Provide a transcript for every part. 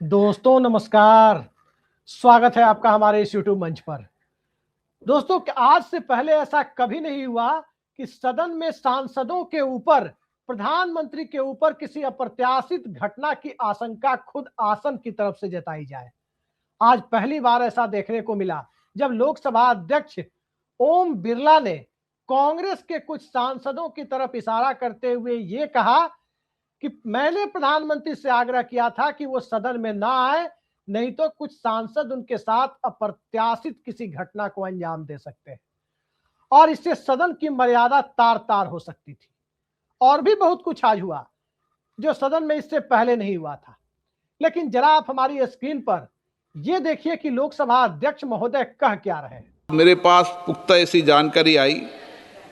दोस्तों नमस्कार। स्वागत है आपका हमारे इस यूट्यूब मंच पर। दोस्तों आज से पहले ऐसा कभी नहीं हुआ कि सदन में सांसदों के ऊपर, प्रधानमंत्री के ऊपर किसी अप्रत्याशित घटना की आशंका खुद आसन की तरफ से जताई जाए। आज पहली बार ऐसा देखने को मिला जब लोकसभा अध्यक्ष ओम बिरला ने कांग्रेस के कुछ सांसदों की तरफ इशारा करते हुए ये कहा कि मैंने प्रधानमंत्री से आग्रह किया था कि वो सदन में ना आए, नहीं तो कुछ सांसद उनके साथ अप्रत्याशित किसी घटना को अंजाम दे सकते हैं और इससे सदन की मर्यादा तार तार हो सकती थी। और भी बहुत कुछ आज हुआ जो सदन में इससे पहले नहीं हुआ था। लेकिन जरा आप हमारी स्क्रीन पर यह देखिए कि लोकसभा अध्यक्ष महोदय कह क्या रहे हैं। मेरे पास पुख्ता ऐसी जानकारी आई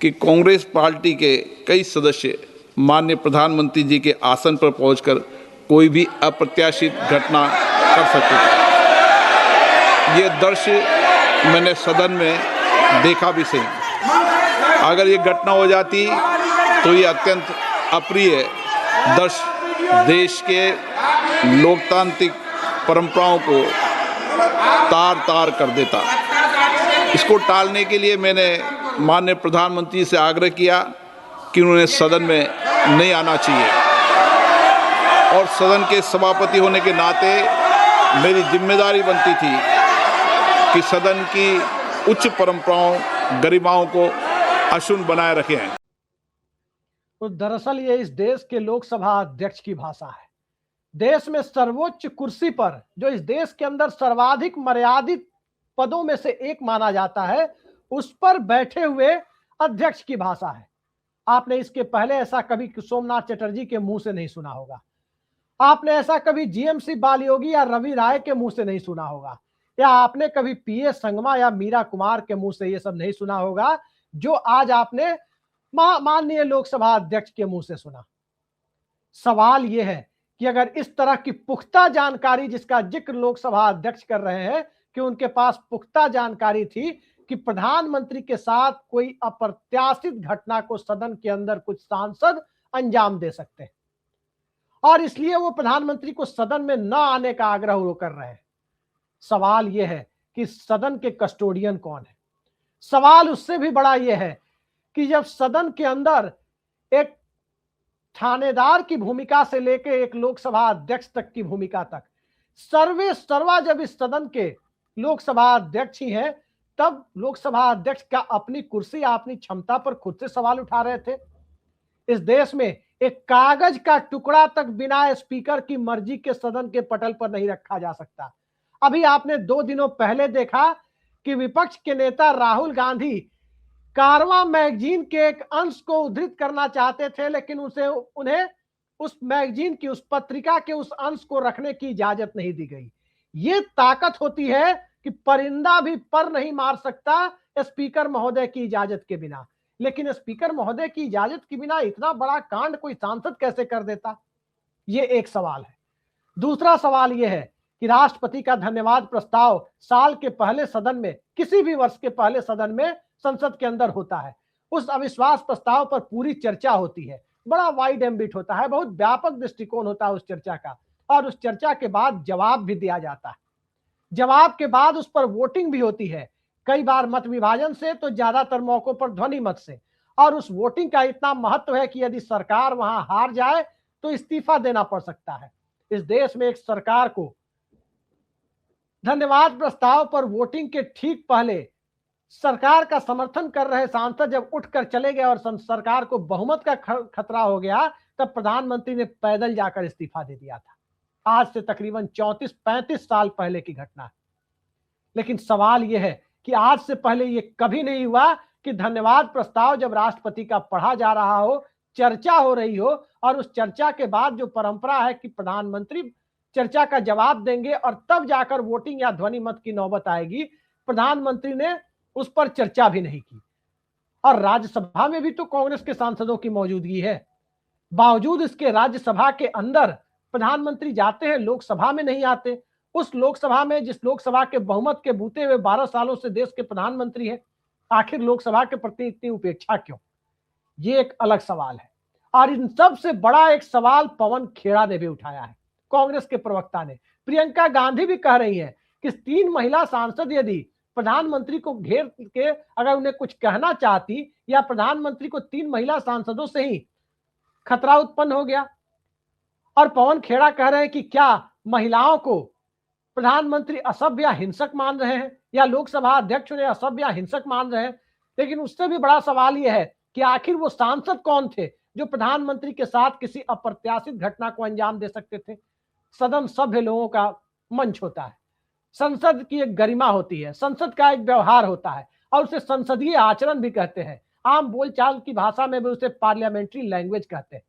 कि कांग्रेस पार्टी के कई सदस्य माननीय प्रधानमंत्री जी के आसन पर पहुंचकर कोई भी अप्रत्याशित घटना कर सकते थे। ये दृश्य मैंने सदन में देखा भी सही। अगर ये घटना हो जाती तो ये अत्यंत अप्रिय दृश्य देश के लोकतांत्रिक परंपराओं को तार तार कर देता। इसको टालने के लिए मैंने माननीय प्रधानमंत्री से आग्रह किया कि उन्हें सदन में नहीं आना चाहिए और सदन के सभापति होने के नाते मेरी जिम्मेदारी बनती थी कि सदन की उच्च परंपराओं, गरिमाओं को अक्षुण्ण बनाए रखें। तो दरअसल ये इस देश के लोकसभा अध्यक्ष की भाषा है। देश में सर्वोच्च कुर्सी पर, जो इस देश के अंदर सर्वाधिक मर्यादित पदों में से एक माना जाता है, उस पर बैठे हुए अध्यक्ष की भाषा है। आपने इसके पहले ऐसा कभी सोमनाथ चटर्जी के मुंह से नहीं सुना होगा। आपने ऐसा कभी जीएमसी बालयोगी या रवि राय के मुंह से नहीं सुना होगा, या आपने कभी पीएस संगमा या मीरा कुमार के मुंह से ये सब नहीं सुना होगा जो आज आपने माननीय लोकसभा अध्यक्ष के मुंह से सुना। सवाल यह है कि अगर इस तरह की पुख्ता जानकारी, जिसका जिक्र लोकसभा अध्यक्ष कर रहे हैं कि उनके पास पुख्ता जानकारी थी कि प्रधानमंत्री के साथ कोई अप्रत्याशित घटना को सदन के अंदर कुछ सांसद अंजाम दे सकते हैं और इसलिए वो प्रधानमंत्री को सदन में न आने का आग्रह वो कर रहे हैं। सवाल यह है कि सदन के कस्टोडियन कौन है। सवाल उससे भी बड़ा यह है कि जब सदन के अंदर एक थानेदार की भूमिका से लेकर एक लोकसभा अध्यक्ष तक की भूमिका तक सर्वे सर्वा जब इस सदन के लोकसभा अध्यक्ष ही हैं, तब लोकसभा अध्यक्ष का अपनी कुर्सी, अपनी क्षमता पर खुद से सवाल उठा रहे थे। इस देश में एक कागज का टुकड़ा तक बिना स्पीकर की मर्जी के सदन के पटल पर नहीं रखा जा सकता। अभी आपने 2 दिनों पहले देखा कि विपक्ष के नेता राहुल गांधी कारवां मैगजीन के एक अंश को उद्धृत करना चाहते थे, लेकिन उन्हें उस मैगजीन की, उस पत्रिका के उस अंश को रखने की इजाजत नहीं दी गई। ये ताकत होती है कि परिंदा भी पर नहीं मार सकता स्पीकर महोदय की इजाजत के बिना। लेकिन स्पीकर महोदय की इजाजत के बिना इतना बड़ा कांड कोई सांसद कैसे कर देता, ये एक सवाल है। दूसरा सवाल यह है कि राष्ट्रपति का धन्यवाद प्रस्ताव साल के पहले सदन में, किसी भी वर्ष के पहले सदन में संसद के अंदर होता है। उस अविश्वास प्रस्ताव पर पूरी चर्चा होती है, बड़ा वाइड एम्बिट होता है, बहुत व्यापक दृष्टिकोण होता है उस चर्चा का, और उस चर्चा के बाद जवाब भी दिया जाता है। जवाब के बाद उस पर वोटिंग भी होती है, कई बार मत विभाजन से तो ज्यादातर मौकों पर ध्वनि मत से। और उस वोटिंग का इतना महत्व है कि यदि सरकार वहां हार जाए तो इस्तीफा देना पड़ सकता है। इस देश में एक सरकार को धन्यवाद प्रस्ताव पर वोटिंग के ठीक पहले सरकार का समर्थन कर रहे सांसद जब उठकर चले गए और सरकार को बहुमत का खतरा हो गया, तब प्रधानमंत्री ने पैदल जाकर इस्तीफा दे दिया था। आज से तकरीबन 34-35 साल पहले की घटना है। लेकिन सवाल यह है कि आज से पहले यह कभी नहीं हुआ कि धन्यवाद प्रस्ताव जब राष्ट्रपति का पढ़ा जा रहा हो, चर्चा हो रही हो, और उस चर्चा के बाद जो परंपरा है कि प्रधानमंत्री चर्चा का जवाब देंगे और तब जाकर वोटिंग या ध्वनि मत की नौबत आएगी, प्रधानमंत्री ने उस पर चर्चा भी नहीं की। और राज्यसभा में भी तो कांग्रेस के सांसदों की मौजूदगी है, बावजूद इसके राज्यसभा के अंदर प्रधानमंत्री जाते हैं, लोकसभा में नहीं आते। उस लोकसभा में, जिस लोकसभा के बहुमत के बूते हुए 12 सालों से देश के प्रधानमंत्री हैं, आखिर लोकसभा के प्रति इतनी उपेक्षा क्यों? ये एक अलग सवाल है। और इन सब से बड़ा एक सवाल पवन खेड़ा ने भी उठाया है, कांग्रेस के प्रवक्ता ने। प्रियंका गांधी भी कह रही हैं कि 3 महिला सांसद यदि प्रधानमंत्री को घेर के अगर उन्हें कुछ कहना चाहती, या प्रधानमंत्री को 3 महिला सांसदों से ही खतरा उत्पन्न हो गया। और पवन खेड़ा कह रहे हैं कि क्या महिलाओं को प्रधानमंत्री असभ्य या हिंसक मान रहे हैं, या लोकसभा अध्यक्ष उन्हें असभ्य या हिंसक मान रहे हैं। लेकिन उससे भी बड़ा सवाल यह है कि आखिर वो सांसद कौन थे जो प्रधानमंत्री के साथ किसी अप्रत्याशित घटना को अंजाम दे सकते थे। सदन सभ्य लोगों का मंच होता है, संसद की एक गरिमा होती है, संसद का एक व्यवहार होता है, और उसे संसदीय आचरण भी कहते हैं। आम बोलचाल की भाषा में भी उसे पार्लियामेंट्री लैंग्वेज कहते हैं।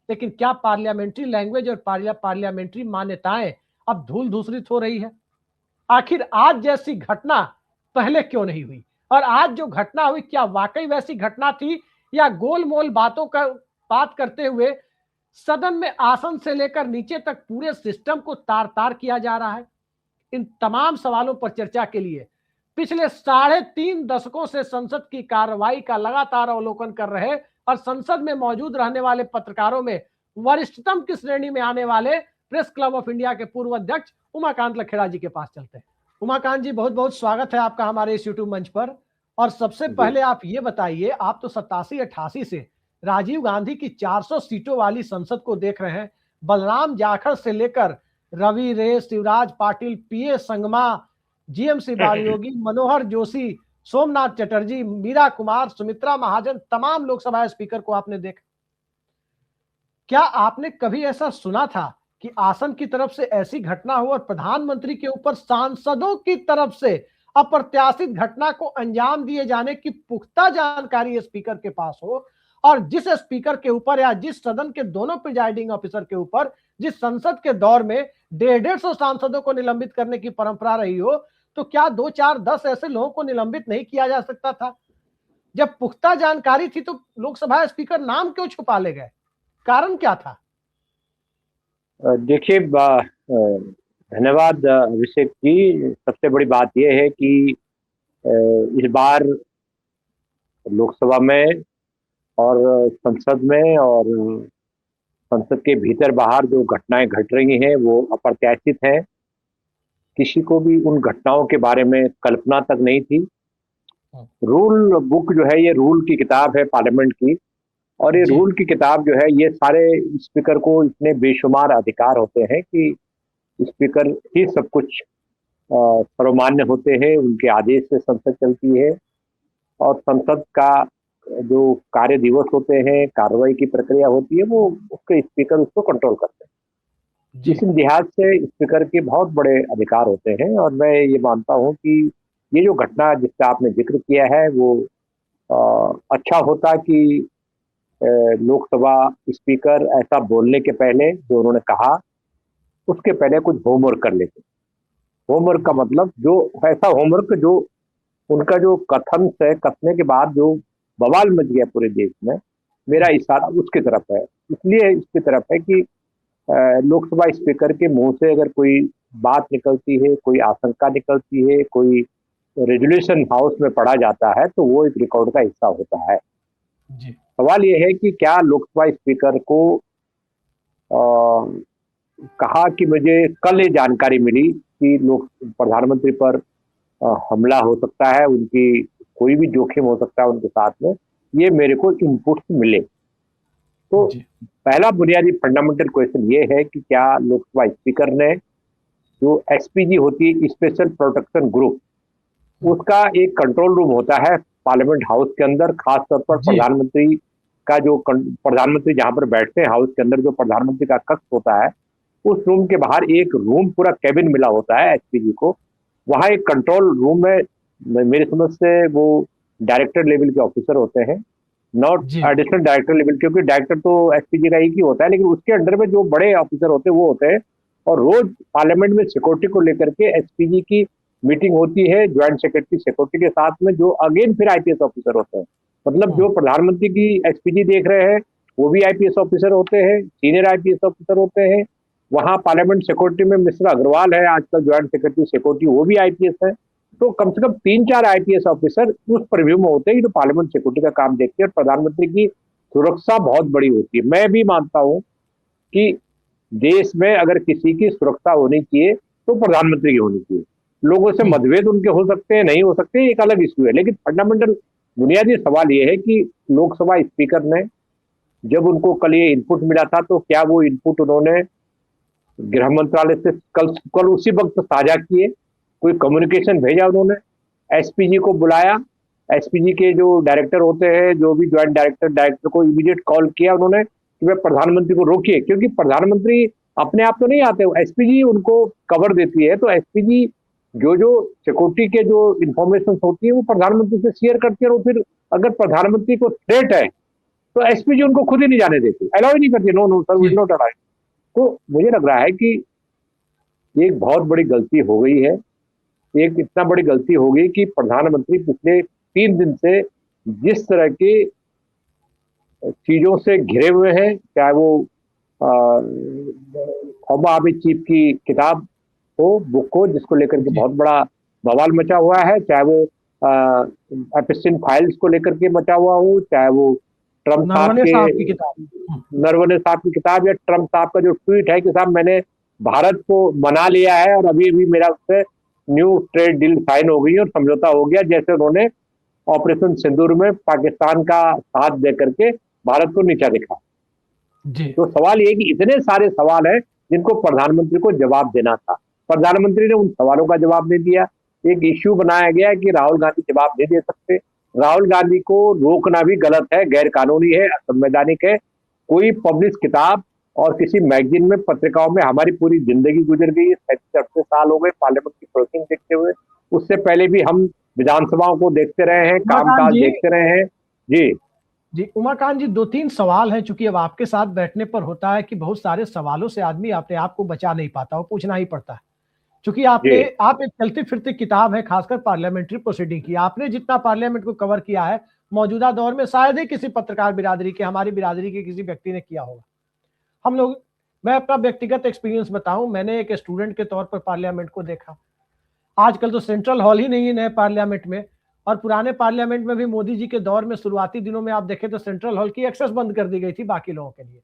लेकिन क्या पार्लियामेंट्री लैंग्वेज और पार्लियामेंट्री मान्यताएं अब धूल धूसरित हो रही है? आखिर आज जैसी घटना पहले क्यों नहीं हुई? और आज जो घटना हुई, क्या वाकई वैसी घटना थी, या गोलमोल बात करते हुए सदन में आसन से लेकर नीचे तक पूरे सिस्टम को तार तार किया जा रहा है? इन तमाम सवालों पर चर्चा के लिए पिछले 3.5 दशकों से संसद की कार्रवाई का लगातार अवलोकन कर रहे और संसद में मौजूद रहने वाले पत्रकारों में वरिष्ठतम की श्रेणी में आने वाले प्रेस क्लब ऑफ इंडिया के पूर्व अध्यक्ष उमाकांत लखेड़ा जी के पास चलते हैं। उमाकांत जी, बहुत बहुत स्वागत है आपका हमारे इस यूट्यूब मंच पर। और सबसे पहले आप ये बताइए, आप तो 87-88 से राजीव गांधी की 400 सीटों वाली संसद को देख रहे हैं। बलराम जाखड़ से लेकर रवि रे, शिवराज पाटिल, पीए संगमा, जीएमसी बालयोगी, मनोहर जोशी, सोमनाथ चटर्जी, मीरा कुमार, सुमित्रा महाजन, तमाम लोकसभा स्पीकर को आपने देखा। क्या आपने कभी ऐसा सुना था कि आसन की तरफ से ऐसी घटना हो और प्रधानमंत्री के ऊपर सांसदों की तरफ से अप्रत्याशित घटना को अंजाम दिए जाने की पुख्ता जानकारी स्पीकर के पास हो, और जिस स्पीकर के ऊपर या जिस सदन के दोनों प्रिजाइडिंग ऑफिसर के ऊपर जिस संसद के दौर में 150 सांसदों को निलंबित करने की परंपरा रही हो, तो क्या 2, 4, 10 ऐसे लोगों को निलंबित नहीं किया जा सकता था? जब पुख्ता जानकारी थी तो लोकसभा स्पीकर नाम क्यों छुपा ले गए? कारण क्या था? देखिए, धन्यवाद अभिषेक जी। सबसे बड़ी बात यह है कि इस बार लोकसभा में और संसद में और संसद के भीतर बाहर जो घटनाएं घट रही हैं वो अप्रत्याशित हैं। किसी को भी उन घटनाओं के बारे में कल्पना तक नहीं थी। रूल बुक जो है, ये रूल की किताब है पार्लियामेंट की, और ये रूल की किताब जो है, ये सारे स्पीकर को इतने बेशुमार अधिकार होते हैं कि स्पीकर ही सब कुछ सर्वमान्य होते हैं, उनके आदेश से संसद चलती है, और संसद का जो कार्य दिवस होते हैं, कार्रवाई की प्रक्रिया होती है, वो उसके स्पीकर उसको कंट्रोल करते हैं। जिस लिहाज से स्पीकर के बहुत बड़े अधिकार होते हैं, और मैं ये मानता हूँ कि ये जो घटना जिसका आपने जिक्र किया है वो अच्छा होता कि लोकसभा स्पीकर ऐसा बोलने के पहले जो उन्होंने कहा उसके पहले कुछ होमवर्क कर लेते। होमवर्क का मतलब जो ऐसा होमवर्क जो उनका जो कथन से कथने के बाद जो बवाल मच गया पूरे देश में, मेरा इशारा उसकी तरफ है। इसलिए इसकी तरफ है कि लोकसभा स्पीकर के मुंह से अगर कोई बात निकलती है, कोई आशंका निकलती है, कोई रेजोल्यूशन हाउस में पढ़ा जाता है, तो वो एक रिकॉर्ड का हिस्सा होता है। सवाल ये है कि क्या लोकसभा स्पीकर को कहा कि मुझे कल ये जानकारी मिली कि प्रधानमंत्री पर हमला हो सकता है, उनकी कोई भी जोखिम हो सकता है उनके साथ में, ये मेरे को इनपुट्स मिले। तो पहला बुनियादी फंडामेंटल क्वेश्चन ये है कि क्या लोकसभा स्पीकर ने जो एसपीजी होती है, स्पेशल प्रोटेक्शन ग्रुप, उसका एक कंट्रोल रूम होता है पार्लियामेंट हाउस के अंदर, खासतौर पर प्रधानमंत्री का जो प्रधानमंत्री जहां पर बैठते हैं हाउस के अंदर, जो प्रधानमंत्री का कक्ष होता है, उस रूम के बाहर एक रूम पूरा कैबिन मिला होता है एसपीजी को। वहां एक कंट्रोल रूम में मेरी समझ से वो डायरेक्टर लेवल के ऑफिसर होते हैं, नॉट एडिशनल डायरेक्टर लेवल, क्योंकि डायरेक्टर तो एसपीजी का एक ही होता है, लेकिन उसके अंडर में जो बड़े ऑफिसर होते हैं वो होते हैं। और रोज पार्लियामेंट में सिक्योरिटी को लेकर के एसपीजी की मीटिंग होती है ज्वाइंट सेक्रेटरी सिक्योरिटी के साथ में, जो अगेन फिर आईपीएस ऑफिसर होते हैं। मतलब जो प्रधानमंत्री की एसपीजी देख रहे हैं वो भी आईपीएस ऑफिसर होते हैं, सीनियर आईपीएस ऑफिसर होते हैं। वहां पार्लियामेंट सिक्योरिटी में मिस्टर अग्रवाल है आजकल ज्वाइंट सेक्रेटरी सिक्योरिटी, वो भी आईपीएस है। तो कम से कम 3-4 आईपीएस ऑफिसर उस प्रीव्यू में होते हैं जो पार्लियामेंट सिक्योरिटी का काम देखते हैं, और प्रधानमंत्री की सुरक्षा बहुत बड़ी होती है। मैं भी मानता हूं कि देश में अगर किसी की सुरक्षा होनी चाहिए तो प्रधानमंत्री की होनी चाहिए। लोगों से मतभेद उनके हो सकते हैं, नहीं हो सकते, एक अलग इश्यू है, लेकिन फंडामेंटल बुनियादी सवाल ये है कि लोकसभा स्पीकर ने जब उनको कल ये इनपुट मिला था तो क्या वो इनपुट उन्होंने गृह मंत्रालय से कल उसी वक्त साझा किए? कोई कम्युनिकेशन भेजा उन्होंने? एसपीजी को बुलाया, एसपीजी के जो डायरेक्टर होते हैं, जो भी ज्वाइंट डायरेक्टर को इमीडिएट कॉल किया उन्होंने कि वे प्रधानमंत्री को रोकिए, क्योंकि प्रधानमंत्री अपने आप तो नहीं आते, एसपीजी उनको कवर देती है। तो एसपीजी जो सिक्योरिटी के जो इंफॉर्मेशन होती है वो प्रधानमंत्री से शेयर करती है, और फिर अगर प्रधानमंत्री को थ्रेट है तो एसपीजी उनको खुद ही नहीं जाने देती, अलाउ ही नहीं करती। No no sir, we not allow. तो मुझे लग रहा है कि एक बहुत बड़ी गलती हो गई है, एक इतना बड़ी गलती हो गई कि प्रधानमंत्री पिछले 3 दिन से जिस तरह के चीजों से घिरे हुए हैं, चाहे वो फॉर्मर आर्मी चीफ की किताब हो, बुक हो, जिसको लेकर के बहुत बड़ा बवाल मचा हुआ है, चाहे वो एपिस्टिन फाइल्स को लेकर के मचा हुआ हो, चाहे वो ट्रम्प साहब नरवणे साहब की किताब, या ट्रम्प साहब का जो ट्वीट है कि साहब मैंने भारत को मना लिया है और अभी अभी मेरा उससे न्यू ट्रेड डील साइन हो गई और समझौता हो गया, जैसे उन्होंने ऑपरेशन सिंदूर में पाकिस्तान का साथ दे करके भारत को नीचा दिखा जी। तो सवाल ये कि इतने सारे सवाल हैं जिनको प्रधानमंत्री को जवाब देना था, प्रधानमंत्री ने उन सवालों का जवाब नहीं दिया। एक इश्यू बनाया गया कि राहुल गांधी जवाब नहीं दे सकते। राहुल गांधी को रोकना भी गलत है, गैर कानूनी है, असंवैधानिक है। कोई पब्लिश किताब और किसी मैगजीन में, पत्रिकाओं में हमारी पूरी जिंदगी गुजर गई है, 37 साल हो गए पार्लियामेंट की प्रोसेसिंग देखते हुए। उससे पहले भी हम विधानसभाओं को देखते रहे हैं, कामकाज देखते रहे हैं। जी उमाकांत जी, 2-3 सवाल हैं। चूंकि अब आपके साथ बैठने पर होता है कि बहुत सारे सवालों से आदमी अपने आप को बचा नहीं पाता, वो पूछना ही पड़ता है। चूंकि आप एक चलती फिरती किताब है, खासकर पार्लियामेंट्री प्रोसीडिंग की। आपने जितना पार्लियामेंट को कवर किया है मौजूदा दौर में, शायद ही किसी पत्रकार बिरादरी के, हमारी बिरादरी के किसी व्यक्ति ने किया होगा। हम लोग, मैं अपना व्यक्तिगत एक्सपीरियंस बताऊं, मैंने एक स्टूडेंट के तौर पर पार्लियामेंट को देखा। आजकल तो सेंट्रल हॉल ही नहीं है नए पार्लियामेंट में, और पुराने पार्लियामेंट में भी मोदी जी के दौर में शुरुआती दिनों में आप देखें तो सेंट्रल हॉल की एक्सेस बंद कर दी गई थी बाकी लोगों के लिए।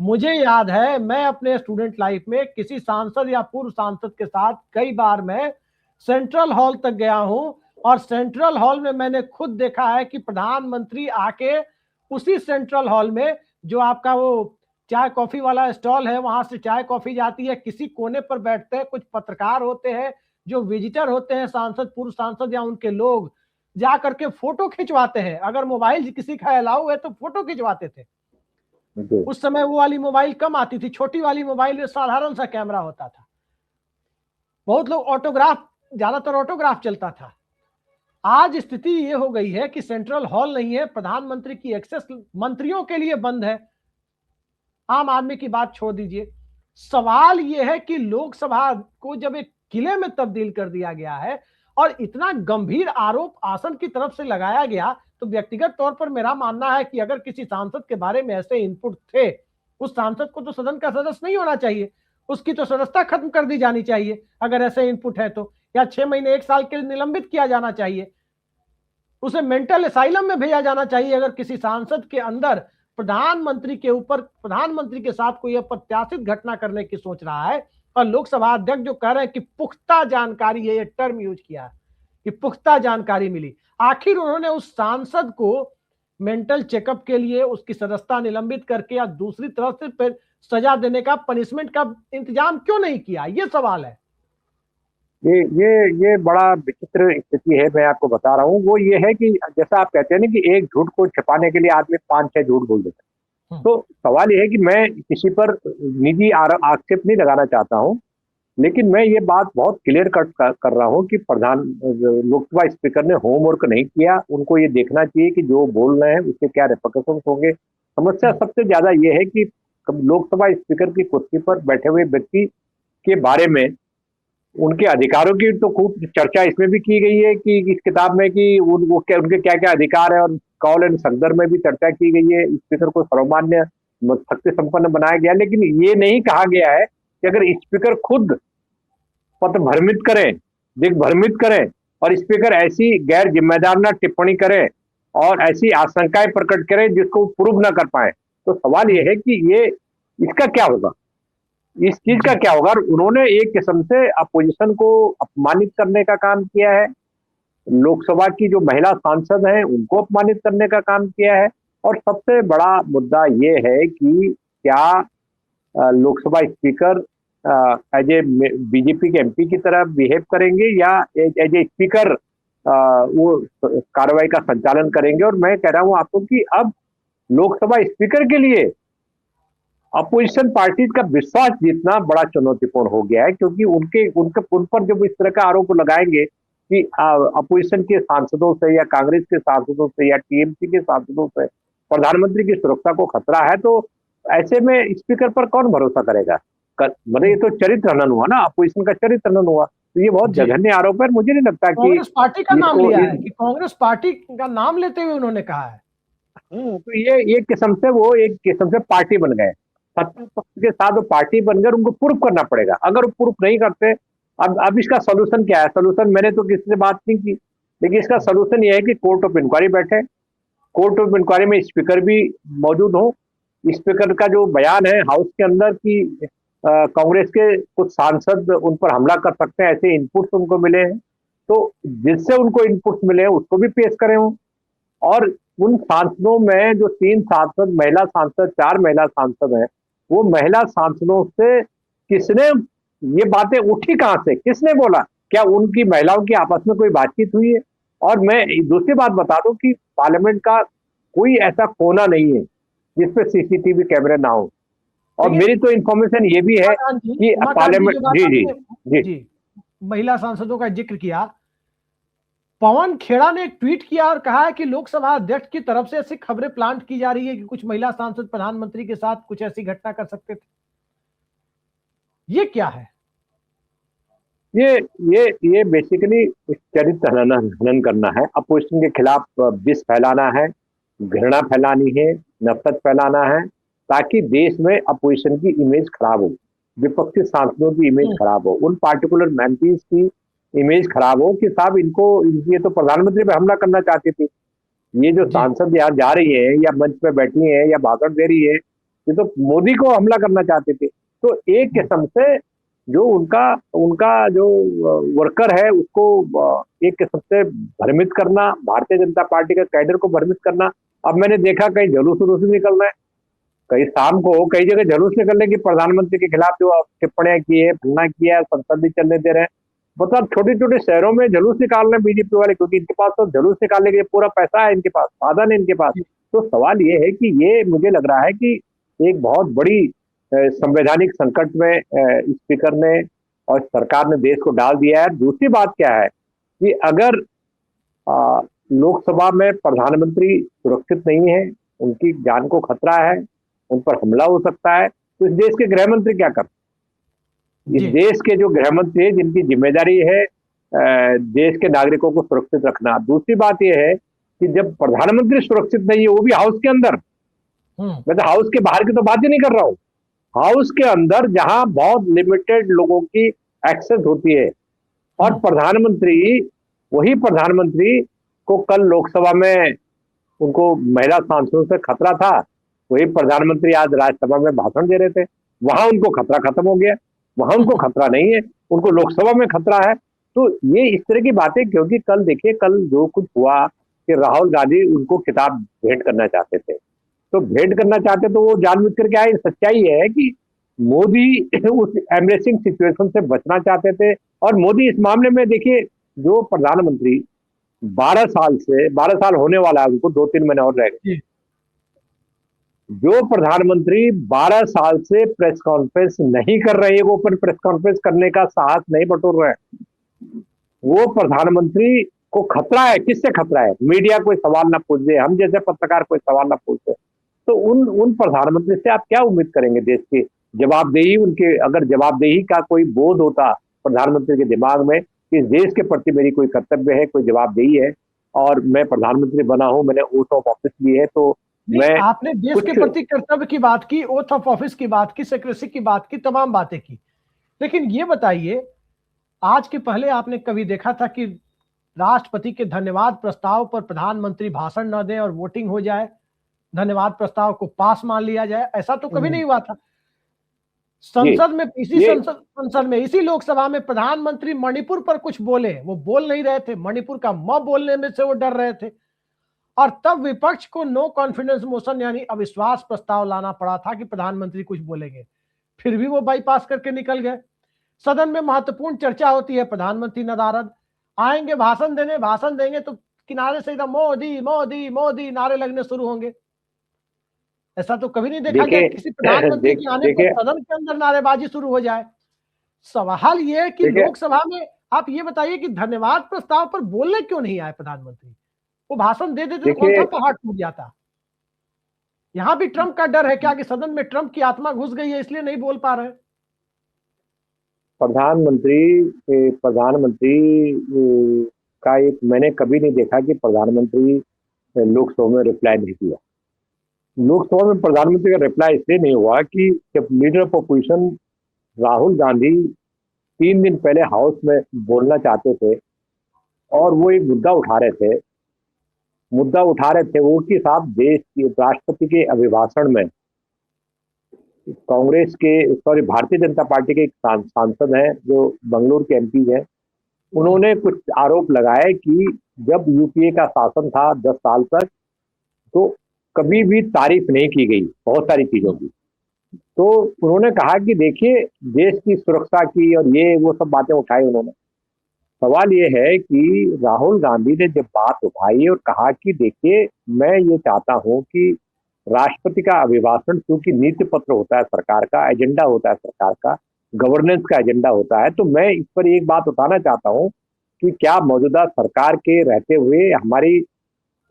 मुझे याद है, मैं अपने स्टूडेंट लाइफ में किसी सांसद या पूर्व सांसद के साथ कई बार मैं सेंट्रल हॉल तक गया हूं, और सेंट्रल हॉल में मैंने खुद देखा है कि प्रधानमंत्री आके उसी सेंट्रल हॉल में, जो आपका वो चाय कॉफी वाला स्टॉल है, वहां से चाय कॉफी जाती है, किसी कोने पर बैठते हैं, कुछ पत्रकार होते हैं जो विजिटर होते हैं, सांसद, पूर्व सांसद या उनके लोग, जा करके फोटो खिंचवाते हैं। अगर मोबाइल किसी का अलाउ है तो फोटो खिंचवाते थे। उस समय वो वाली मोबाइल कम आती थी, छोटी वाली मोबाइल में साधारण सा कैमरा होता था। बहुत लोग ऑटोग्राफ, ज्यादातर ऑटोग्राफ चलता था। आज स्थिति ये हो गई है कि सेंट्रल हॉल नहीं है, प्रधानमंत्री की एक्सेस मंत्रियों के लिए बंद है, आम आदमी की बात छोड़ दीजिए। सवाल यह है कि लोकसभा को जब एक किले में तब्दील कर दिया गया है और इतना गंभीर आरोप आसन की तरफ से लगाया गया, तो व्यक्तिगत तौर पर मेरा मानना है कि अगर किसी सांसद के बारे में ऐसे इनपुट थे, उस सांसद को तो सदन का सदस्य नहीं होना चाहिए, उसकी तो सदस्यता खत्म कर दी जानी चाहिए अगर ऐसे इनपुट है तो, या 6 महीने 1 साल के लिए निलंबित किया जाना चाहिए, उसे मेंटल असाइलम में भेजा जाना चाहिए। अगर किसी सांसद के अंदर प्रधानमंत्री के ऊपर, प्रधानमंत्री के साथ कोई अप्रत्याशित घटना करने की सोच रहा है, और लोकसभा अध्यक्ष जो कह रहे हैं कि पुख्ता जानकारी है, ये टर्म यूज किया है कि पुख्ता जानकारी मिली, आखिर उन्होंने उस सांसद को मेंटल चेकअप के लिए उसकी सदस्यता निलंबित करके या दूसरी तरफ से सजा देने का, पनिशमेंट का इंतजाम क्यों नहीं किया? ये सवाल है। ये बड़ा विचित्र स्थिति है, मैं आपको बता रहा हूँ। वो ये है कि जैसा आप कहते हैं ना कि एक झूठ को छिपाने के लिए आदमी 5-6 झूठ बोल देता है। तो सवाल ये है कि मैं किसी पर निजी आक्षेप नहीं लगाना चाहता हूँ, लेकिन मैं ये बात बहुत क्लियर कट कर रहा हूँ कि लोकसभा स्पीकर ने होमवर्क नहीं किया। उनको ये देखना चाहिए कि जो बोल रहे हैं उसके क्या रिपरकशंस होंगे। समस्या सबसे ज्यादा ये है कि लोकसभा स्पीकर की कुर्सी पर बैठे हुए व्यक्ति के बारे में, उनके अधिकारों की तो खूब चर्चा इसमें भी की गई है कि इस किताब में कि उनके क्या क्या अधिकार है, और कॉल एंड सदर में भी चर्चा की गई है। स्पीकर को सर्वमान्य शक्ति संपन्न बनाया गया, लेकिन ये नहीं कहा गया है कि अगर स्पीकर खुद पथ भ्रमित करें, दिग्भ्रमित करें, और स्पीकर ऐसी गैर जिम्मेदाराना टिप्पणी करें और ऐसी आशंकाएं प्रकट करें जिसको प्रूव न कर पाए, तो सवाल यह है कि ये इसका क्या होगा। इस चीज का क्या होगा? उन्होंने एक किस्म से अपोजिशन को अपमानित करने का काम किया है, लोकसभा की जो महिला सांसद हैं उनको अपमानित करने का काम किया है, और सबसे बड़ा मुद्दा ये है कि क्या Lok Sabha speaker as a BJP के एमपी की तरह बिहेव करेंगे या एज ए स्पीकर वो कार्रवाई का संचालन करेंगे। और मैं कह रहा हूं आपको कि अब लोकसभा स्पीकर के लिए अपोजिशन पार्टी का विश्वास जीतना बड़ा चुनौतीपूर्ण हो गया है, क्योंकि उनके उनके उन पर जब इस तरह का आरोप लगाएंगे कि अपोजिशन के सांसदों से या कांग्रेस के सांसदों से या टीएमसी के सांसदों से प्रधानमंत्री की सुरक्षा को खतरा है, तो ऐसे में स्पीकर पर कौन भरोसा करेगा? मतलब ये तो चरित्र हनन हुआ ना, अपोजिशन का चरित्र हनन हुआ। तो ये बहुत जघन्य आरोप है। मुझे नहीं लगता कि कांग्रेस पार्टी का नाम लिया है, कि कांग्रेस पार्टी का नाम लेते हुए उन्होंने कहा है। तो ये एक किस्म से वो एक किस्म से पार्टी बन गए, सत्ता पक्ष के साथ वो पार्टी बन गए, उनको प्रूफ करना पड़ेगा। अगर वो प्रूफ नहीं करते, अब इसका सोल्यूशन क्या है? सोल्यूशन मैंने तो किसी से बात नहीं की, लेकिन इसका सोल्यूशन ये है कि कोर्ट ऑफ इंक्वायरी बैठे, कोर्ट ऑफ इंक्वायरी में स्पीकर भी मौजूद हो, स्पीकर का जो बयान है हाउस के अंदर कि कांग्रेस के कुछ सांसद उन पर हमला कर सकते हैं, ऐसे इनपुट्स उनको मिले हैं, तो जिससे उनको इनपुट्स मिले हैं उसको भी पेश करें हो। और उन सांसदों में जो 3 सांसद महिला सांसद, 4 महिला सांसद हैं, वो महिला सांसदों से किसने ये बातें उठी, कहां से, किसने बोला? क्या उनकी महिलाओं की आपस में कोई बातचीत हुई है? और मैं दूसरी बात बता दूं कि पार्लियामेंट का कोई ऐसा कोना नहीं है जिसपे सीसीटीवी कैमरे ना हो। और मेरी तो इंफॉर्मेशन ये भी है कि पार्लियामेंट जी महिला सांसदों का जिक्र किया, पवन खेड़ा ने एक ट्वीट किया और कहा है कि लोकसभा अध्यक्ष की तरफ से ऐसी खबरें प्लांट की जा रही है कि कुछ महिला सांसद प्रधानमंत्री के साथ कुछ ऐसी घटना कर सकते थे। ये क्या है? ये बेसिकली चरित्र हनन करना है, अपोजिशन के खिलाफ विष फैलाना है, घृणा फैलानी है, नफरत फैलाना है, ताकि देश में अपोजिशन की इमेज खराब हो, विपक्षी सांसदों की इमेज खराब हो, उन पार्टिकुलर एमपीज की इमेज खराब हो कि साहब ये तो प्रधानमंत्री पे हमला करना चाहती थी। ये जो सांसद यहाँ जा रही है या मंच पे बैठी है या भाषण दे रही है, ये तो मोदी को हमला करना चाहते थे। तो एक किस्म से जो उनका जो वर्कर है उसको एक किस्म से भ्रमित करना, भारतीय जनता पार्टी का कैडर को भ्रमित करना। अब मैंने देखा कहीं जुलूस निकल रहा है, कहीं शाम को कई जगह जुलूस निकलने की प्रधानमंत्री के खिलाफ जो टिप्पणियां की है, फलना किया है, संसद भी चलने दे रहे हैं। मतलब छोटे छोटे शहरों में जुलूस निकाल रहे हैं बीजेपी वाले, क्योंकि इनके पास तो जुलूस निकालने के लिए पूरा पैसा है, इनके पास साधन है इनके पास। तो सवाल ये है कि ये मुझे लग रहा है कि एक बहुत बड़ी संवैधानिक संकट में स्पीकर ने और सरकार ने देश को डाल दिया है। दूसरी बात क्या है कि अगर लोकसभा में प्रधानमंत्री सुरक्षित नहीं है, उनकी जान को खतरा है, उन पर हमला हो सकता है, तो इस देश के गृह मंत्री क्या करते? इस देश के जो गृह मंत्री है जिनकी जिम्मेदारी है देश के नागरिकों को सुरक्षित रखना। दूसरी बात यह है कि जब प्रधानमंत्री सुरक्षित नहीं है, वो भी हाउस के अंदर, मैं तो हाउस के बाहर की तो बात ही नहीं कर रहा हूं, हाउस के अंदर जहां बहुत लिमिटेड लोगों की एक्सेस होती है, और वही प्रधानमंत्री को कल लोकसभा में उनको महिला सांसदों से खतरा था, वही प्रधानमंत्री आज राज्यसभा में भाषण दे रहे थे, वहां उनको खतरा खत्म हो गया, वहां उनको खतरा नहीं है, उनको लोकसभा में खतरा है। तो ये इस तरह की बातें, क्योंकि कल देखिए, कल जो कुछ हुआ कि राहुल गांधी उनको किताब भेंट करना चाहते थे, तो भेंट करना चाहते तो वो जानबूझ करके आए। सच्चाई है कि मोदी उस एम्ब्रेसिंग सिचुएशन से बचना चाहते थे, और मोदी इस मामले में देखिए, जो प्रधानमंत्री 12 साल होने वाला है, उनको 2-3 महीने और रह गए, जो प्रधानमंत्री 12 साल से प्रेस कॉन्फ्रेंस नहीं कर रहे हैं, वो ओपन प्रेस कॉन्फ्रेंस करने का साहस नहीं बटोर रहे हैं, वो प्रधानमंत्री को खतरा है। किससे खतरा है? मीडिया कोई सवाल ना पूछ दे, हम जैसे पत्रकार कोई सवाल ना पूछते, तो उन प्रधानमंत्री से आप क्या उम्मीद करेंगे? देश की जवाबदेही, उनके अगर जवाबदेही का कोई बोध होता प्रधानमंत्री के दिमाग में, इस देश के प्रति मेरी कोई कर्तव्य है, कोई जवाबदेही है, और मैं प्रधानमंत्री बना हूं, मैंने ओथ ऑफ ऑफिस ली है, तो मैं आपने देश के प्रति कर्तव्य की बात की, ओथ ऑफ ऑफिस की बात की, सेक्रेसी की बात की, तमाम बातें की, लेकिन ये बताइए, आज के पहले आपने कभी देखा था कि राष्ट्रपति के धन्यवाद प्रस्ताव पर प्रधानमंत्री भाषण न दें और वोटिंग हो जाए, धन्यवाद प्रस्ताव को पास मान लिया जाए? ऐसा तो कभी नहीं हुआ था। संसद में इसी ये संसद में इसी लोकसभा में प्रधानमंत्री मणिपुर पर कुछ बोले, वो बोल नहीं रहे थे, मणिपुर का म बोलने में से वो डर रहे थे, और तब विपक्ष को नो कॉन्फिडेंस मोशन यानी अविश्वास प्रस्ताव लाना पड़ा था कि प्रधानमंत्री कुछ बोलेंगे, फिर भी वो बाईपास करके निकल गए। सदन में महत्वपूर्ण चर्चा होती है, प्रधानमंत्री नदारद आएंगे भाषण देंगे तो किनारे से एकदम मोदी मोदी मोदी नारे लगने शुरू होंगे। ऐसा तो कभी नहीं देखा गया किसी प्रधानमंत्री के आने पर सदन के अंदर नारेबाजी शुरू हो जाए। सवाल ये है कि लोकसभा में आप ये बताइए कि धन्यवाद प्रस्ताव पर बोलने क्यों नहीं आए प्रधानमंत्री? वो भाषण दे देते तो कौन सा पहाड़ टूट जाता। यहां भी ट्रंप का डर है क्या कि सदन में ट्रंप की आत्मा घुस गई है इसलिए नहीं बोल पा रहे? प्रधानमंत्री का एक मैंने कभी नहीं देखा कि प्रधानमंत्री लोकसभा में रिप्लाई नहीं किया। लोकसभा में प्रधानमंत्री का रिप्लाई इसलिए नहीं हुआ कि जब leader of opposition Rahul Gandhi 3 दिन पहले हाउस में बोलना चाहते थे और वो एक मुद्दा उठा रहे थे वो कि साहब देश के राष्ट्रपति के अभिभाषण में भारतीय जनता पार्टी के एक सांसद हैं जो बंगलुरु के एमपी हैं, उन्होंने कुछ आरोप लगाए कि जब यूपीए का शासन था 10 साल तक तो कभी भी तारीफ नहीं की गई बहुत सारी चीजों की। तो उन्होंने कहा कि देखिए देश की सुरक्षा की और ये वो सब बातें उठाई उन्होंने। सवाल ये है कि राहुल गांधी ने जब बात उठाई और कहा कि देखिए मैं ये चाहता हूं कि राष्ट्रपति का अभिभाषण क्योंकि नीति पत्र होता है सरकार का, एजेंडा होता है सरकार का, गवर्नेंस का एजेंडा होता है, तो मैं इस पर एक बात उठाना चाहता हूं कि क्या मौजूदा सरकार के रहते हुए हमारी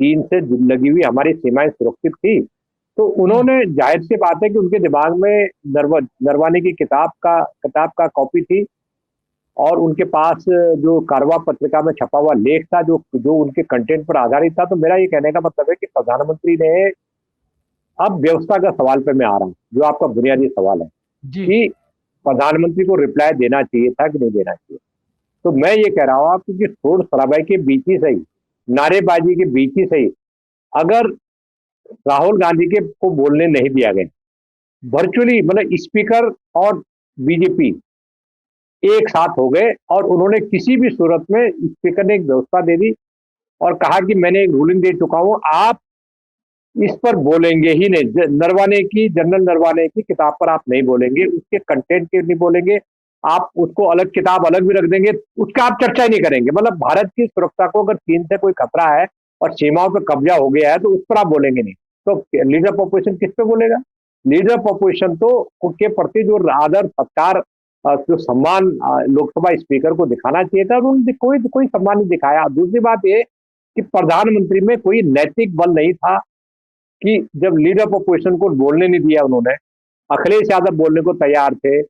चीन से लगी हुई हमारी सीमाएं सुरक्षित थी? तो उन्होंने जाहिर सी बात है कि उनके दिमाग में नरवाने की किताब का कॉपी थी और उनके पास जो कारवा पत्रिका में छपा हुआ लेख था जो उनके कंटेंट पर आधारित था। तो मेरा ये कहने का मतलब है कि प्रधानमंत्री ने अब व्यवस्था का सवाल पे मैं आ रहा हूँ जो आपका बुनियादी सवाल है कि प्रधानमंत्री को रिप्लाई देना चाहिए था कि नहीं देना चाहिए। तो मैं ये कह रहा हूँ आपको कि शोर शराबे के बीच ही सही, नारेबाजी के बीच ही सही, अगर राहुल गांधी के को बोलने नहीं दिया गया, वर्चुअली मतलब स्पीकर और बीजेपी एक साथ हो गए और उन्होंने किसी भी सूरत में स्पीकर ने एक व्यवस्था दे दी और कहा कि मैंने एक रूलिंग दे चुका हूं, आप इस पर बोलेंगे ही नहीं। जनरल नरवाने की किताब पर आप नहीं बोलेंगे, उसके कंटेंट के नहीं बोलेंगे, आप उसको अलग किताब अलग भी रख देंगे, उसका आप चर्चा ही नहीं करेंगे। मतलब भारत की सुरक्षा को अगर चीन से कोई खतरा है और सीमाओं पर कब्जा हो गया है तो उस पर आप बोलेंगे नहीं। तो लीडर ऑफ अपोजिशन किस पे बोलेगा? लीडर ऑफ अपोजिशन तो उनके प्रति जो आदर सत्कार जो सम्मान लोकसभा स्पीकर को दिखाना चाहिए था, उन्होंने कोई सम्मान नहीं दिखाया। दूसरी बात ये कि प्रधानमंत्री में कोई नैतिक बल नहीं था कि जब लीडर ऑफ अपोजिशन को बोलने नहीं दिया उन्होंने, अखिलेश यादव बोलने को तैयार थे,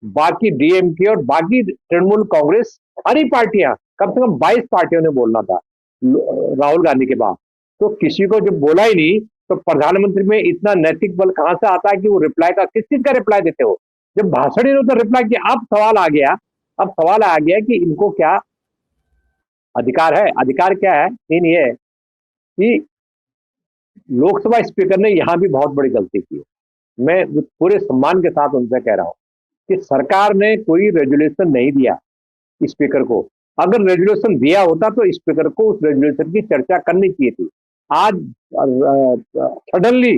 बाकी डीएमके और बाकी तृणमूल कांग्रेस सारी पार्टियां, कम से कम 22 पार्टियों ने बोलना था राहुल गांधी के बाद, तो किसी को जब बोला ही नहीं तो प्रधानमंत्री में इतना नैतिक बल कहां से आता है कि वो रिप्लाई का किस चीज का रिप्लाई देते हो? जब भाषण ही तो रिप्लाई किया। अब सवाल आ गया कि इनको क्या अधिकार है? अधिकार क्या है? सीन ये है कि लोकसभा स्पीकर ने यहां भी बहुत बड़ी गलती की है। मैं पूरे सम्मान के साथ उनसे कह रहा हूं कि सरकार ने कोई रेजुलेशन नहीं दिया स्पीकर को। अगर रेजुलेशन दिया होता तो स्पीकर को उस रेजुलेशन की चर्चा करनी चाहिए थी। आज सडनली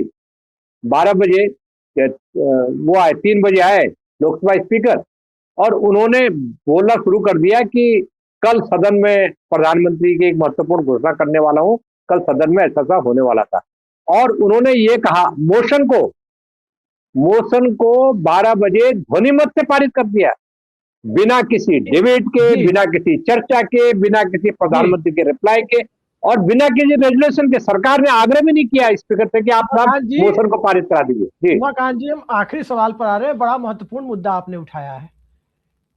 12 बजे वो आए, 3 बजे आए लोकसभा स्पीकर और उन्होंने बोलना शुरू कर दिया कि कल सदन में प्रधानमंत्री की एक महत्वपूर्ण घोषणा करने वाला हूं, कल सदन में ऐसा होने वाला था। और उन्होंने ये कहा मोशन को 12 बजे ध्वनिमत से पारित कर दिया, बिना किसी डिबेट के, बिना किसी चर्चा के, बिना किसी प्रधानमंत्री के रिप्लाई के और बिना किसी रेजुलेशन के। सरकार ने आग्रह भी नहीं किया स्पीकर से कि आप मोशन को पारित करा दीजिए। उमाकांत जी, हम आखिरी सवाल पर आ रहे हैं। बड़ा महत्वपूर्ण मुद्दा आपने उठाया है।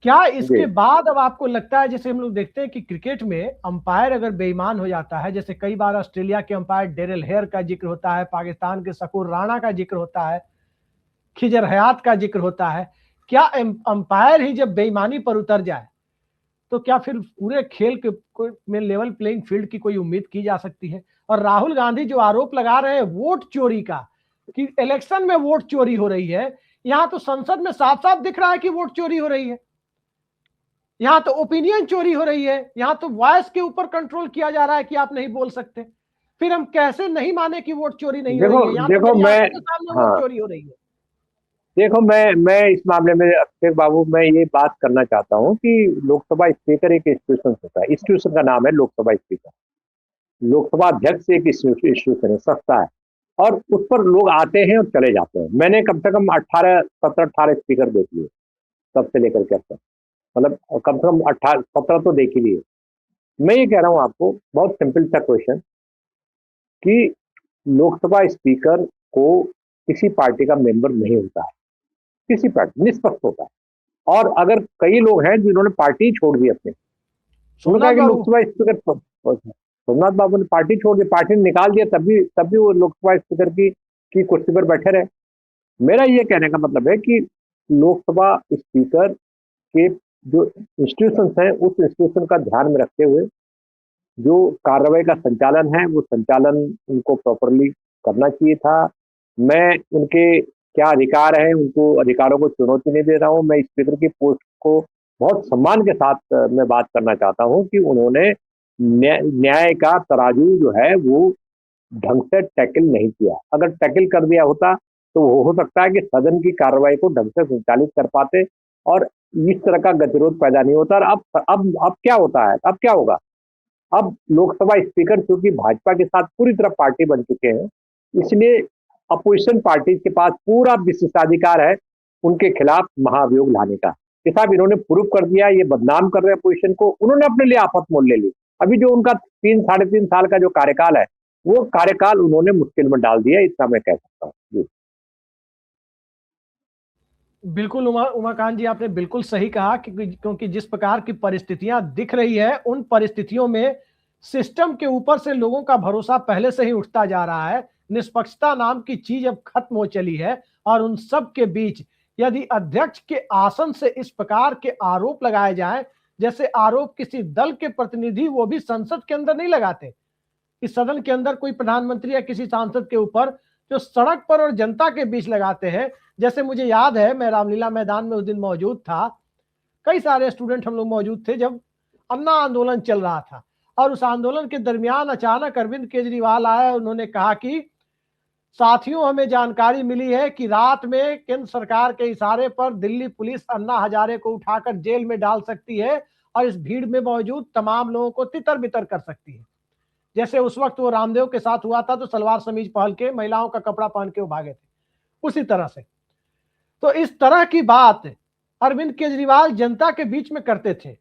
क्या इसके बाद अब आपको लगता है, जैसे हम लोग देखते हैं कि क्रिकेट में अंपायर अगर बेईमान हो जाता है, जैसे कई बार ऑस्ट्रेलिया के अंपायर डेरिल हेयर का जिक्र होता है, पाकिस्तान के शकूर राणा का जिक्र होता है, खिजर हयात का जिक्र होता है, क्या अंपायर ही जब बेईमानी पर उतर जाए तो क्या फिर पूरे खेल के में लेवल प्लेइंग फील्ड की कोई उम्मीद की जा सकती है? और राहुल गांधी जो आरोप लगा रहे हैं वोट चोरी का, कि इलेक्शन में वोट चोरी हो रही है, यहां तो संसद में साफ साफ दिख रहा है कि वोट चोरी हो रही है, यहां तो ओपिनियन चोरी हो रही है, यहां तो वॉइस के ऊपर कंट्रोल किया जा रहा है कि आप नहीं बोल सकते। फिर हम कैसे नहीं माने कि वोट चोरी नहीं हो देखो रही है? यहां तो देखो मेरी मैं आंखों के सामने वोट हाँ चोरी हो रही है। देखो मैं इस मामले में अक्षय बाबू मैं ये बात करना चाहता हूँ कि लोकसभा स्पीकर एक इंस्टीट्यूशन होता है, इंस्टीट्यूशन का नाम है लोकसभा स्पीकर। लोकसभा अध्यक्ष एक इंस्टीट्यूशन है, संस्था है, और उस पर लोग आते हैं और चले जाते हैं। मैंने कम से कम 18 स्पीकर देख लिए तब से लेकर के अब तक, मतलब कम से कम 18-17 तो देख ही लिए। मैं ये कह रहा हूँ आपको, बहुत सिंपल सा क्वेश्चन, कि लोकसभा स्पीकर को किसी पार्टी का मेंबर नहीं होता है, किसी पार्टी निष्पक्ष होता है। और अगर कई लोग हैं जिन्होंने पार्टी छोड़ दी अपने, उन्होंने कहा सोमनाथ कि बाबू, लोकसभा स्पीकर, सोमनाथ बाबू ने पार्टी छोड़ दी, पार्टी ने निकाल दिया, तब भी वो लोकसभा स्पीकर की कुर्सी पर बैठे रहे। मेरा ये कहने का मतलब है कि लोकसभा स्पीकर के जो इंस्टीट्यूशन है, उस इंस्टीट्यूशन का ध्यान में रखते हुए जो कार्रवाई का संचालन है, वो संचालन उनको प्रॉपरली करना चाहिए था। मैं उनके क्या अधिकार है, उनको अधिकारों को चुनौती नहीं दे रहा हूँ। मैं स्पीकर की पोस्ट को बहुत सम्मान के साथ मैं बात करना चाहता हूँ कि उन्होंने न्याय का तराजू जो है वो ढंग से टैकल नहीं किया। अगर टैकल कर दिया होता तो वो हो सकता है कि सदन की कार्रवाई को ढंग से संचालित कर पाते और इस तरह का गतिरोध पैदा नहीं होता। और अब क्या होता है, अब क्या होगा? अब लोकसभा स्पीकर चूंकि भाजपा के साथ पूरी तरह पार्टी बन चुके हैं, इसलिए अपोजिशन पार्टी के पास पूरा विशेषाधिकार है उनके खिलाफ महाभियोग लाने का। कि साहब इन्होंने प्रूव कर दिया, ये बदनाम कर रहे हैं अपोजिशन को, उन्होंने अपने लिए आफत मोल ले ली। अभी जो उनका 3-3.5 साल का जो कार्यकाल है, वो कार्यकाल उन्होंने मुश्किल में डाल दिया, इतना मैं कह सकता हूँ जी। बिल्कुल उमाकांत जी, आपने बिल्कुल सही कहा कि क्योंकि जिस प्रकार की परिस्थितियां दिख रही है, उन परिस्थितियों में सिस्टम के ऊपर से लोगों का भरोसा पहले से ही उठता जा रहा है। निष्पक्षता नाम की चीज अब खत्म हो चली है, और उन सब के बीच यदि अध्यक्ष के आसन से इस प्रकार के आरोप लगाए जाएं, जैसे आरोप किसी दल के प्रतिनिधि, वो भी संसद के अंदर नहीं लगाते, कि सदन के अंदर कोई प्रधानमंत्री या किसी सांसद के ऊपर, जो सड़क पर और जनता के बीच लगाते हैं। जैसे मुझे याद है, मैं रामलीला मैदान में उस दिन मौजूद था, कई सारे स्टूडेंट हम लोग मौजूद थे जब अन्ना आंदोलन चल रहा था, और उस आंदोलन के दरमियान अचानक अरविंद केजरीवाल आए। उन्होंने कहा कि साथियों, हमें जानकारी मिली है कि रात में केंद्र सरकार के इशारे पर दिल्ली पुलिस अन्ना हजारे को उठाकर जेल में डाल सकती है और इस भीड़ में मौजूद तमाम लोगों को तितर बितर कर सकती है। जैसे उस वक्त वो रामदेव के साथ हुआ था, तो सलवार समीज पहन के, महिलाओं का कपड़ा पहन के वो भागे थे, उसी तरह से। तो इस तरह की बात अरविंद केजरीवाल जनता के बीच में करते थे,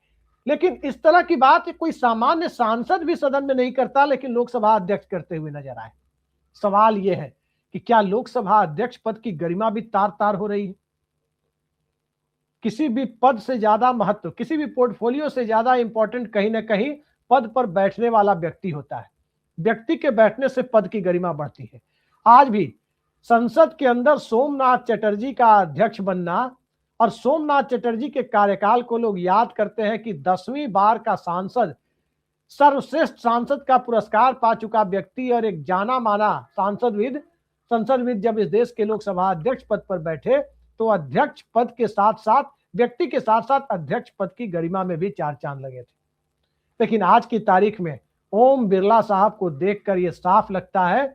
लेकिन इस तरह की बात कोई सामान्य सांसद भी सदन में नहीं करता, लेकिन लोकसभा अध्यक्ष करते हुए नजर आए। सवाल यह है कि क्या लोकसभा अध्यक्ष पद की गरिमा भी तार तार हो रही है? किसी भी पद से ज्यादा महत्व, किसी भी पोर्टफोलियो से ज्यादा इंपॉर्टेंट कहीं ना कहीं पद पर बैठने वाला व्यक्ति होता है। व्यक्ति के बैठने से पद की गरिमा बढ़ती है। आज भी संसद के अंदर सोमनाथ चटर्जी का अध्यक्ष बनना, और सोमनाथ चटर्जी के कार्यकाल को लोग याद करते हैं कि 10वीं बार का सांसद, सर्वश्रेष्ठ सांसद का पुरस्कार पा चुका व्यक्ति और एक जाना माना संसदविद जब इस देश के लोकसभा अध्यक्ष पद पर बैठे, तो अध्यक्ष पद के साथ साथ, व्यक्ति के साथ साथ अध्यक्ष पद की गरिमा में भी चार चांद लगे थे। लेकिन आज की तारीख में ओम बिरला साहब को देखकर यह साफ लगता है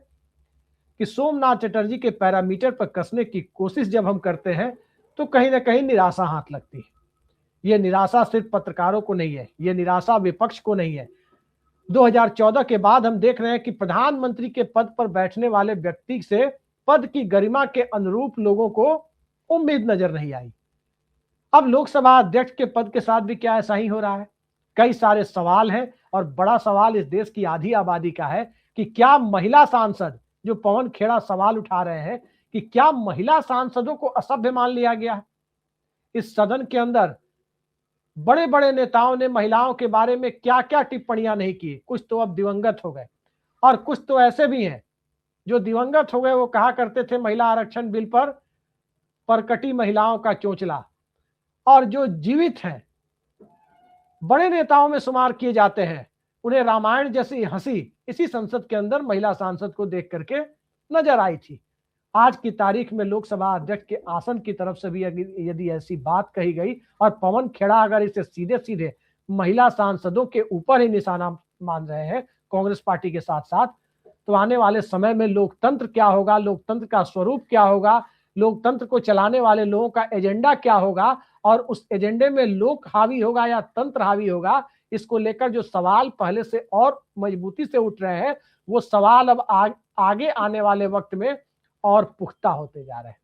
कि सोमनाथ चटर्जी के पैरामीटर पर कसने की कोशिश जब हम करते हैं, तो कहीं ना कहीं निराशा हाथ लगती है। यह निराशा सिर्फ पत्रकारों को नहीं है, यह निराशा विपक्ष को नहीं है। 2014 के बाद हम देख रहे हैं कि प्रधानमंत्री के पद पर बैठने वाले व्यक्ति से पद की गरिमा के अनुरूप लोगों को उम्मीद नजर नहीं आई। अब लोकसभा अध्यक्ष के पद के साथ भी क्या ऐसा ही हो रहा है? कई सारे सवाल हैं, और बड़ा सवाल इस देश की आधी आबादी का है कि क्या महिला सांसद, जो पवन खेड़ा सवाल उठा रहे हैं, कि क्या महिला सांसदों को असभ्य मान लिया गया है? इस सदन के अंदर बड़े बड़े नेताओं ने महिलाओं के बारे में क्या क्या टिप्पणियां नहीं की। कुछ तो अब दिवंगत हो गए, और कुछ तो ऐसे भी हैं जो दिवंगत हो गए, वो कहा करते थे महिला आरक्षण बिल पर परकटी महिलाओं का चोंचला। और जो जीवित हैं, बड़े नेताओं में शुमार किए जाते हैं, उन्हें रामायण जैसी हंसी इसी संसद के अंदर महिला सांसद को देख करके नजर आई थी। आज की तारीख में लोकसभा अध्यक्ष के आसन की तरफ से भी यदि ऐसी बात कही गई और पवन खेड़ा अगर इसे सीधे सीधे महिला सांसदों के ऊपर ही निशाना मान रहे हैं कांग्रेस पार्टी के साथ साथ, तो आने वाले समय में लोकतंत्र क्या होगा, लोकतंत्र का स्वरूप क्या होगा, लोकतंत्र को चलाने वाले लोगों का एजेंडा क्या होगा और उस एजेंडे में लोक हावी होगा या तंत्र हावी होगा, इसको लेकर जो सवाल पहले से और मजबूती से उठ रहे हैं, वो सवाल अब आगे आने वाले वक्त में और पुख्ता होते जा रहे हैं।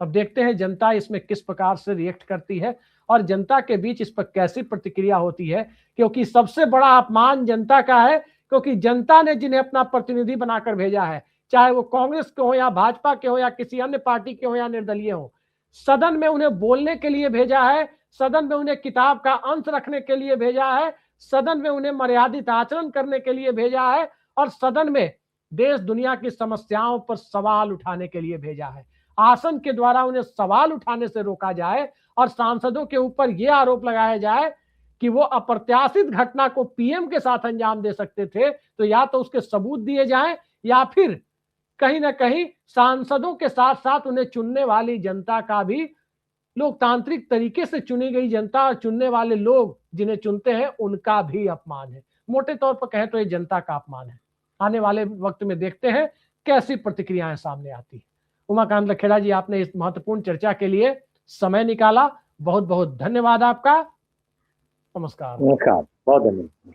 अब देखते हैं जनता इसमें किस प्रकार से रिएक्ट करती है और जनता के बीच इस पर कैसी प्रतिक्रिया होती है, क्योंकि सबसे बड़ा अपमान जनता का है, क्योंकि जनता ने जिन्हें अपना प्रतिनिधि बनाकर भेजा है, चाहे वो कांग्रेस के हो या भाजपा के हो या किसी अन्य पार्टी के हो या निर्दलीय हो, सदन में उन्हें बोलने के लिए भेजा है, सदन में उन्हें किताब का अंश रखने के लिए भेजा है, सदन में उन्हें मर्यादित आचरण करने के लिए भेजा है और सदन में देश दुनिया की समस्याओं पर सवाल उठाने के लिए भेजा है। आसन के द्वारा उन्हें सवाल उठाने से रोका जाए और सांसदों के ऊपर यह आरोप लगाया जाए कि वो अप्रत्याशित घटना को पीएम के साथ अंजाम दे सकते थे, तो या तो उसके सबूत दिए जाएं या फिर कहीं ना कहीं सांसदों के साथ साथ उन्हें चुनने वाली जनता का भी, लोकतांत्रिक तरीके से चुनी गई जनता और चुनने वाले लोग जिन्हें चुनते हैं उनका भी अपमान है। मोटे तौर पर कहें तो ये जनता का अपमान है। आने वाले वक्त में देखते हैं कैसी प्रतिक्रियाएं सामने आती है। उमाकांत लखेड़ा जी, आपने इस महत्वपूर्ण चर्चा के लिए समय निकाला, बहुत बहुत धन्यवाद आपका। नमस्कार। बहुत धन्यवाद।